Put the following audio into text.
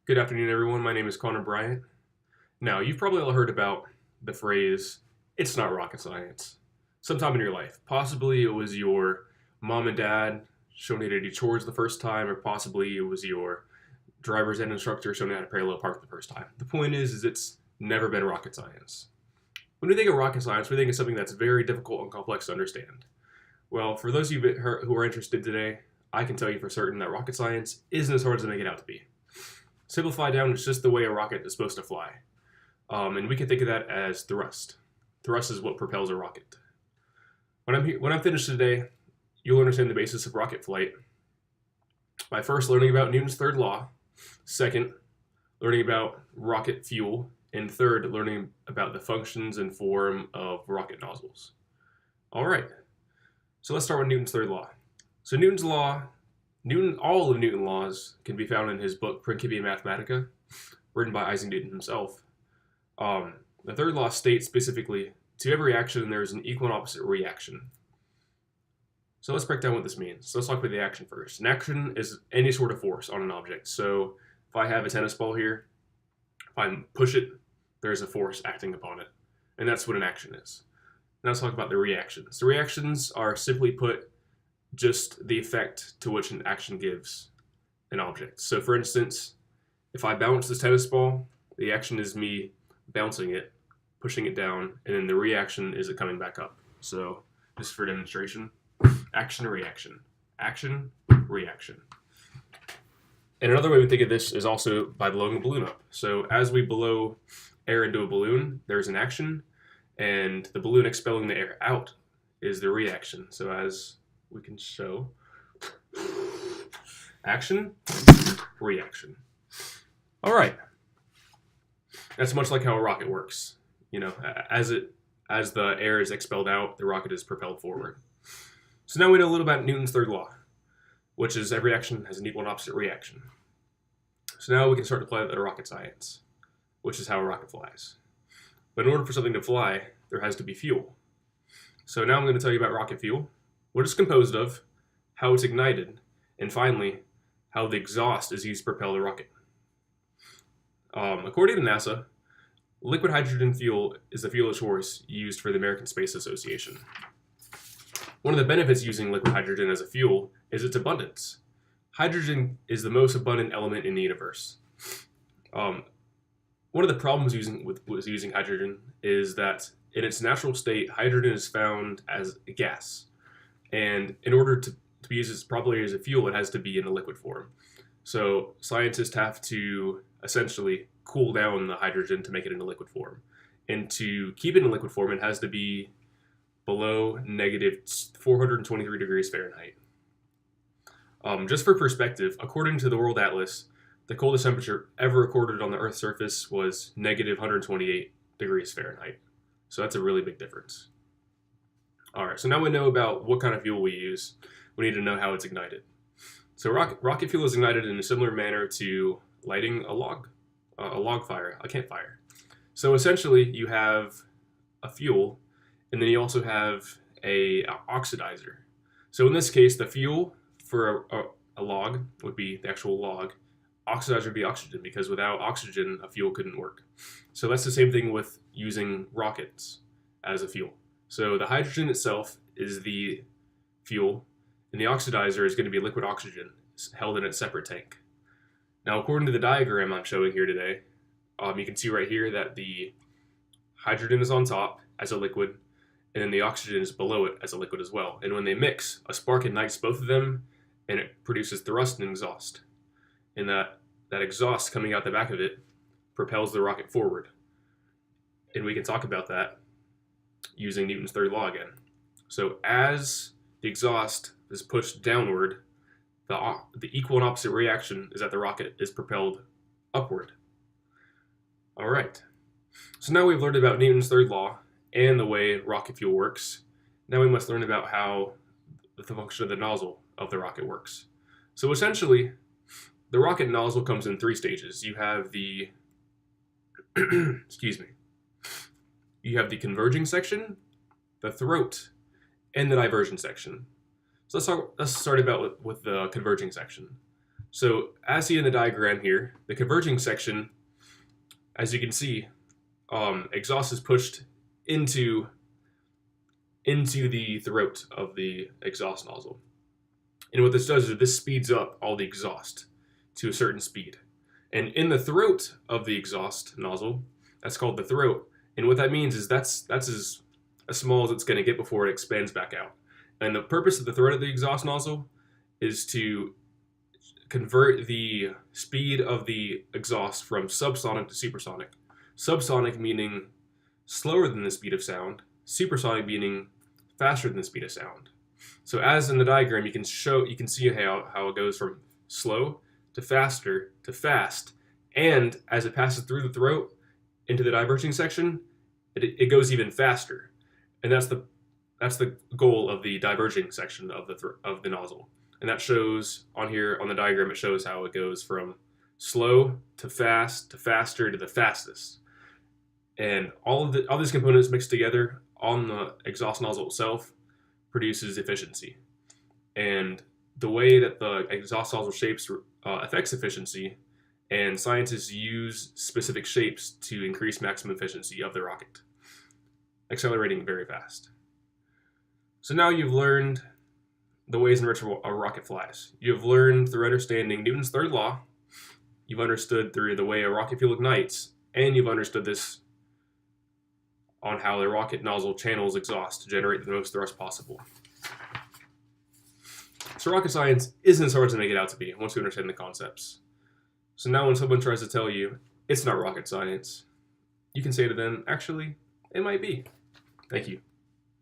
Good afternoon, everyone. My name is Connor Bryant. Now, you've probably all heard about the phrase, it's not rocket science, sometime in your life. Possibly it was your mom and dad showing you how to do chores the first time, or possibly it was your driver's ed instructor showing you how to parallel park the first time. The point is it's never been rocket science. When we think of rocket science, we think of something that's very difficult and complex to understand. Well, for those of you who are interested today, I can tell you for certain that rocket science isn't as hard as they make it out to be. Simplified down, it's just the way a rocket is supposed to fly. And we can think of that as thrust. Thrust is what propels a rocket. When I'm finished today, you'll understand the basis of rocket flight by first learning about Newton's third law, second, learning about rocket fuel, and third, learning about the functions and form of rocket nozzles. All right, so let's start with Newton's third law. So all of Newton's laws can be found in his book Principia Mathematica, written by Isaac Newton himself. The third law states specifically, to every action there is an equal and opposite reaction. So let's break down what this means. So let's talk about the action first. An action is any sort of force on an object. So if I have a tennis ball here, if I push it, there's a force acting upon it. And that's what an action is. Now let's talk about the reactions. The reactions are, simply put, just the effect to which an action gives an object. So for instance, if I bounce this tennis ball, the action is me bouncing it, pushing it down, and then the reaction is it coming back up. So just for demonstration, action, reaction, action, reaction. And another way we think of this is also by blowing a balloon up. So as we blow air into a balloon, there's an action, and the balloon expelling the air out is the reaction. So as we can show, action, reaction. All right. That's much like how a rocket works. You know, as the air is expelled out, the rocket is propelled forward. So now we know a little about Newton's third law, which is every action has an equal and opposite reaction. So now we can start to apply that to rocket science, which is how a rocket flies. But in order for something to fly, there has to be fuel. So now I'm going to tell you about rocket fuel, what it's composed of, how it's ignited, and finally, how the exhaust is used to propel the rocket. According to NASA, liquid hydrogen fuel is the fuel of choice used for the American Space Association. One of the benefits of using liquid hydrogen as a fuel is its abundance. Hydrogen is the most abundant element in the universe. One of the problems with using hydrogen is that in its natural state, hydrogen is found as a gas. And in order to be used properly as a fuel, it has to be in a liquid form. So scientists have to essentially cool down the hydrogen to make it in a liquid form. And to keep it in liquid form, it has to be below negative 423 degrees Fahrenheit. Just for perspective, according to the World Atlas, the coldest temperature ever recorded on the Earth's surface was negative 128 degrees Fahrenheit. So that's a really big difference. All right, so now we know about what kind of fuel we use. We need to know how it's ignited. So rocket fuel is ignited in a similar manner to lighting a log fire, a campfire. So essentially, you have a fuel, and then you also have a oxidizer. So in this case, the fuel for a log would be the actual log. Oxidizer would be oxygen, because without oxygen, a fuel couldn't work. So that's the same thing with using rockets as a fuel. So the hydrogen itself is the fuel, and the oxidizer is going to be liquid oxygen held in a separate tank. Now, according to the diagram I'm showing here today, you can see right here that the hydrogen is on top as a liquid, and then the oxygen is below it as a liquid as well. And when they mix, a spark ignites both of them, and it produces thrust and exhaust. And that exhaust coming out the back of it propels the rocket forward. And we can talk about that using Newton's third law again. So as the exhaust is pushed downward, the equal and opposite reaction is that the rocket is propelled upward. All right. So now we've learned about Newton's third law and the way rocket fuel works. Now we must learn about how the function of the nozzle of the rocket works. So essentially, the rocket nozzle comes in three stages. You have the excuse me. You have the converging section, the throat, and the diversion section. So let's start about with the converging section. So as seen in the diagram here, the converging section, as you can see, exhaust is pushed into the throat of the exhaust nozzle. And what this does is this speeds up all the exhaust to a certain speed. And in the throat of the exhaust nozzle, that's called the throat. And what that means is that's as small as it's going to get before it expands back out. And the purpose of the throat of the exhaust nozzle is to convert the speed of the exhaust from subsonic to supersonic. Subsonic meaning slower than the speed of sound, supersonic meaning faster than the speed of sound. So as in the diagram, you can see how it goes from slow to faster to fast, and as it passes through the throat into the diverging section, it goes even faster, and that's the goal of the diverging section of the nozzle. And that shows on here on the diagram. It shows how it goes from slow to fast to faster to the fastest, and all these components mixed together on the exhaust nozzle itself produces efficiency. And the way that the exhaust nozzle shapes affects efficiency, and scientists use specific shapes to increase maximum efficiency of the rocket, accelerating very fast. So now you've learned the ways in which a rocket flies. You've learned through understanding Newton's third law, you've understood through the way a rocket fuel ignites, and you've understood this on how the rocket nozzle channels exhaust to generate the most thrust possible. So rocket science isn't as hard as they make it out to be once you understand the concepts. So now when someone tries to tell you it's not rocket science, you can say to them, actually, it might be. Thank you.